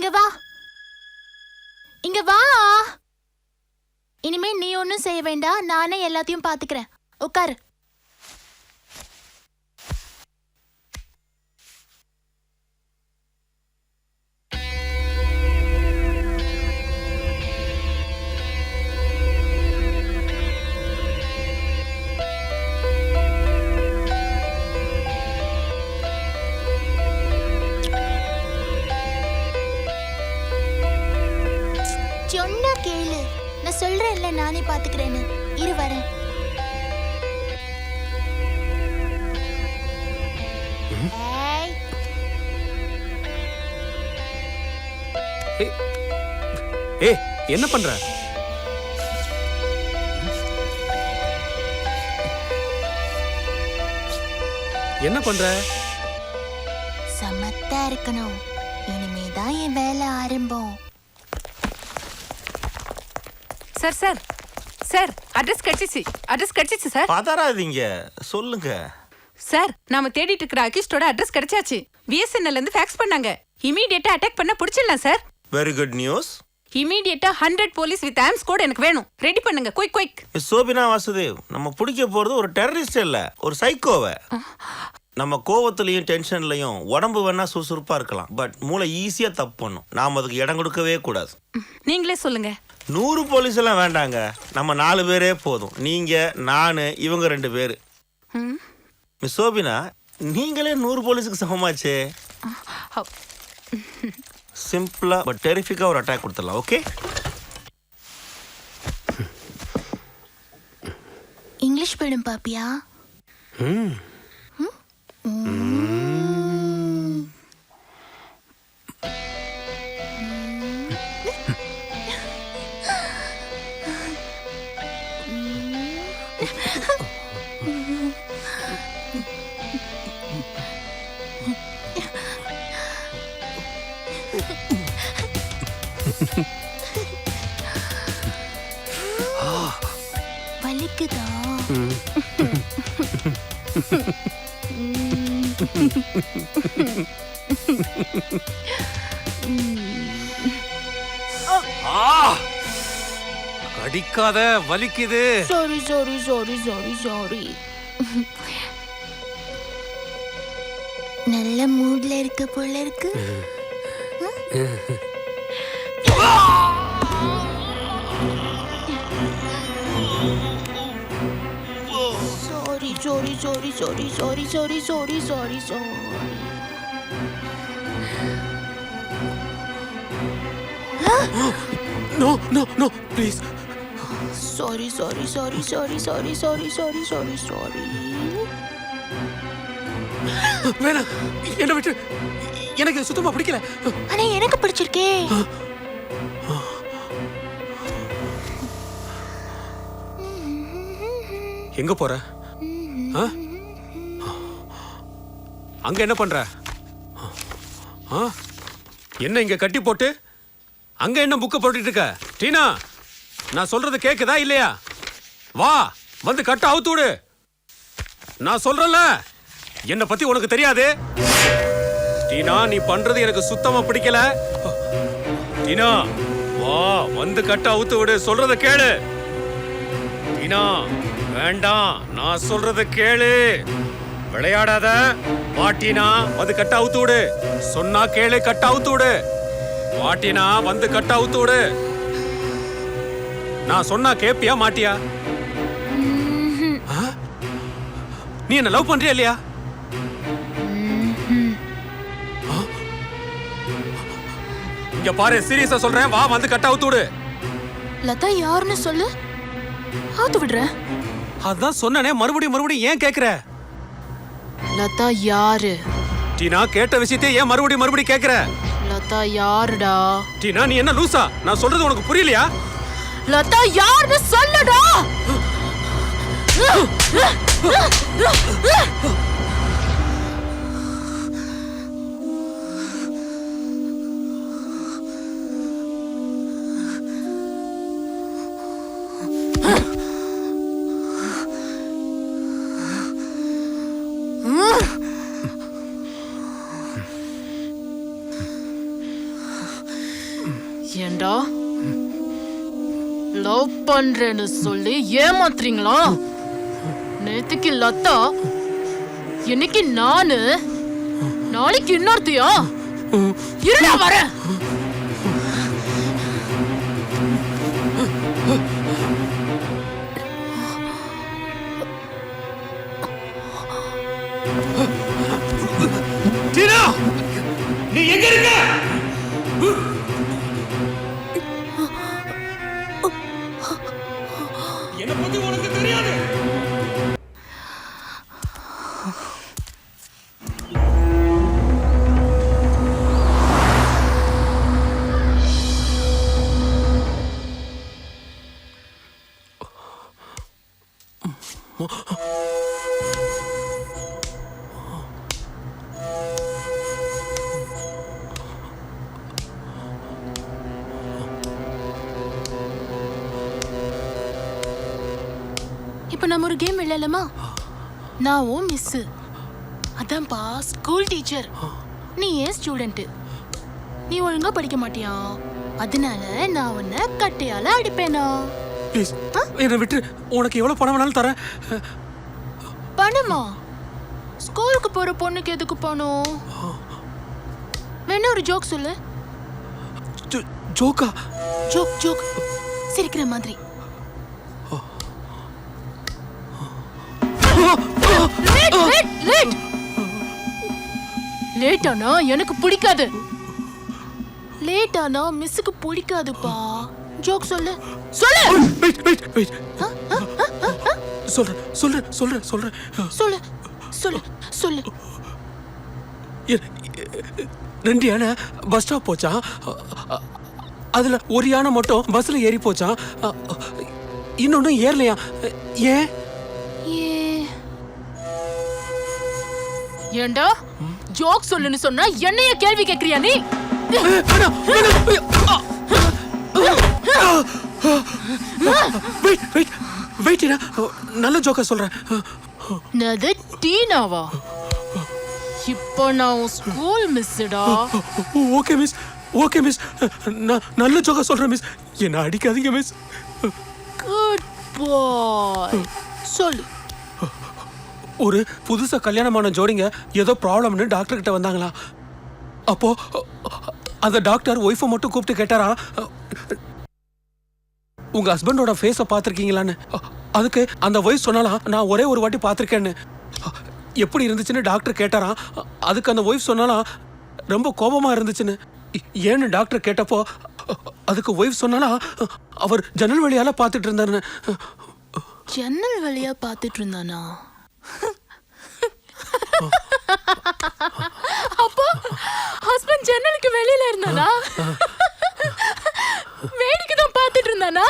இங்க வா, இங்க வா. இனிமே நீ ஒன்னும் செய்ய வேண்டாம், நானே எல்லாத்தையும் பாத்துக்கிறேன். உட்காரு. சொன்னா கேளு, நான் சொல்றேன்ல நானே பாத்துக்கிறேன்னு. இரு வரேன். என்ன பண்ற? என்ன பண்ற? சமத்தா இருக்கணும். இனிமேதான் என் வேலை ஆரம்பம். சார் சார் சார் அட்ரஸ் கிடைச்சிச்சு சார். பதறாதீங்க, சொல்லுங்க. சார் நாம தேடிட்டு இருக்கிற அகிஸ்டோட அட்ரஸ் கிடைச்சாச்சு. பிஎஸ்என்எல் இருந்து ஃபேக்ஸ் பண்ணாங்க. இமிடியேட்டா அட்டாக் பண்ண பிடிச்சிடலாம் சார். Very good news. இமிடியேட்டா 100 போலீஸ் வித் ஆர்ம்ஸ் கோட் எனக்கு வேணும். ரெடி பண்ணுங்க, குயிக். சோபினா வாசுதேவ், நம்ம பிடிக்க போறது ஒரு டெரரிஸ்ட் இல்ல, ஒரு சைக்கோவை. நம்ம கோவத்திலையும் டென்ஷன்லையும் உடம்பு வேணா சுறுசுறுப்பா இருக்கலாம், பட் மூளை ஈஸியா தப்பு பண்ணும். நாம அதுக்கு இடம் கொடுக்கவே கூடாது. நீங்களே சொல்லுங்க. 100 போலீஸ் எல்லாம் வேண்டாங்க, நம்ம 4 பேரே போதும். நீங்க, நானு, இவங்க 2 பேரு. மிஸ் சோபினா, நீங்களே 100 போலீஸுக்கு சமமாச்சே. சிம்பிளா பட் டெரிஃபிக்கா ஒரு அட்டாக் கொடுத்துடலாம். ஓகே? இங்கிலீஷ் படம் பாப்பியா? வலிக்குதா? கடிக்காத, வலிக்குது. சாரி. நல்ல மூட்ல இருக்க போல இருக்கு. Sorry. No, please. Sorry. வேணா, என்ன விட்டு. எனக்கு சுத்தமா பிடிக்கல. ஆனா எனக்கு பிடிச்சிருக்கே. எங்க போற? அங்க என்ன பண்ற? என்ன இங்க கட்டி போட்டு அங்க என்ன புக்க போட்டுட்டு இருக்க? டீனா, நான் சொல்றது கேக்குதா இல்லையா? வா, வந்து கட்ட அவுத்து விடு. நான் சொல்றேன்ல, என்ன பத்தி உனக்கு தெரியாது. டீனா, நீ பண்றது எனக்கு சுத்தமா பிடிக்கல. டீனா, வா, வந்து கட்ட அவுத்து விடு. சொல்றத கேளு. டீனா, வேண்டாம், நான் சொல்றத கேளு. விளையாடாத. வாட்டினா வந்து கட்ட அவுத்து விடு. சொன்னா கேளு, கட்ட அவுத்து விடு. வாட்டினா வந்து கட்ட அவுத்து விடு. நான் சொன்னா கேப்பியா மாட்டியா? நீ என்ன லவ் பண்றியா இல்லையா? இங்க பாரு, சீரியஸா சொல்றேன். வா, வந்து கட்ட அவுத்து விடு. லதா யாருன்னு சொல்லு, ஆத்து விடுறேன். அதான் சொன்னனே, மறுபடியும் ஏன் கேக்குற? லதா யாரு? டீனா, கேட்ட விஷயத்தை ஏன் மறுபடியும் கேக்குற? லதா யாருடா? டீனா, நீ என்ன லூசா? நான் சொல்றது உனக்கு புரியலையா? லதா யாருன்னு சொல்லுடா. ஏண்டா லவ் பண்றேன்னு சொல்லி ஏமாத்துறீங்களா? நேத்துக்கு லதா, இன்னைக்கு நானு, நாளைக்கு இன்னொருத்தியா? இருடா வரேன். டீனா, நீ எங்க இருக்க? என்ன பத்தி உனக்கு தெரியாது. இப்ப நம்ம ஒரு கேம் விளையாடலாமா? நான் ஓ மிஸ், அதான்ப்பா ஸ்கூல் டீச்சர், நீ ஏன் ஸ்டூடெண்ட். நீ ஒழுங்கா படிக்க மாட்டியா, அதனால நான் உன்னை கட்டையால அடிப்பேனா? ப்ளீஸ் என்னை விட்டு, உனக்கு எவ்வளவு பணம் வேணாலும் தரேன். பணமா? ஸ்கூலுக்கு போற பொண்ணுக்கு எதுக்கு பணம்? வேணா ஒரு ஜோக் சொல்லு. ஜோக்கா? ஜோக் ஜோக், சிரிக்கிற மாதிரி. லேட்டானா எனக்கு பிடிக்காது. லேட்டானா மிஸ்ஸுக்கு பிடிக்காதுப்பா. ஜோக் சொல்லு சொல்லு. வெயிட் வெயிட் வெயிட், சொல்றேன் சொல்றேன் சொல்றேன் சொல்றேன் சொல்லு சொல்லு சொல்லு. ரெண்டு யானை பஸ் ஸ்டாப் போச்சான். அதுல ஒரு யானை மட்டும் பஸ்ல ஏறி போச்சான், இன்னொன்னு ஏறலையா. ஏன்? ஏண்டா ஜோக் சொல்லுன்னு சொன்னா என்னைய கேள்வி கேக்குறியா நீ? வெயிட் வெயிட் வெயிட், நல்ல ஜோக்கா சொல்றேன். நது டீனாவா? இப்போ நான் ஸ்கூல் மிஸ்டா. ஓகே மிஸ், ஓகே மிஸ், நல்ல ஜோக்கா சொல்றேன் மிஸ், என்ன அடிக்காதீங்க மிஸ். குட் பாய். சொல்லு. ஒரு புதுசா கல்யாணமான ஜோடிங்க ஏதோ ப்ராப்ளம்னு டாக்டர் கிட்ட வந்தாங்களா. அப்போ அந்த டாக்டர் ஒய்ஃபை மட்டும் கூப்பிட்டு கேட்டாரா, உங்க ஹஸ்பண்டோட ஃபேஸை பார்த்துருக்கீங்களான்னு. அதுக்கு அந்த ஒய்ஃப் சொன்னாலாம், நான் ஒரே ஒரு வாட்டி பார்த்துருக்கேன்னு. எப்படி இருந்துச்சுன்னு டாக்டர் கேட்டாராம். அதுக்கு அந்த ஒய்ஃப் சொன்னாலாம், ரொம்ப கோபமா இருந்துச்சுன்னு. ஏன்னு டாக்டர் கேட்டப்போ அதுக்கு ஒய்ஃப் சொன்னாலாம், அவர் ஜன்னல் வழியால பார்த்துட்டு இருந்தாருன்னு. ஜன்னல் வழியா பார்த்துட்டு இருந்தானா? அப்போ ஹஸ்பண்ட் ஜன்னலுக்கு வெளியில இருந்தானா? வேடிக்கை தான் பார்த்துட்டு இருந்தானா?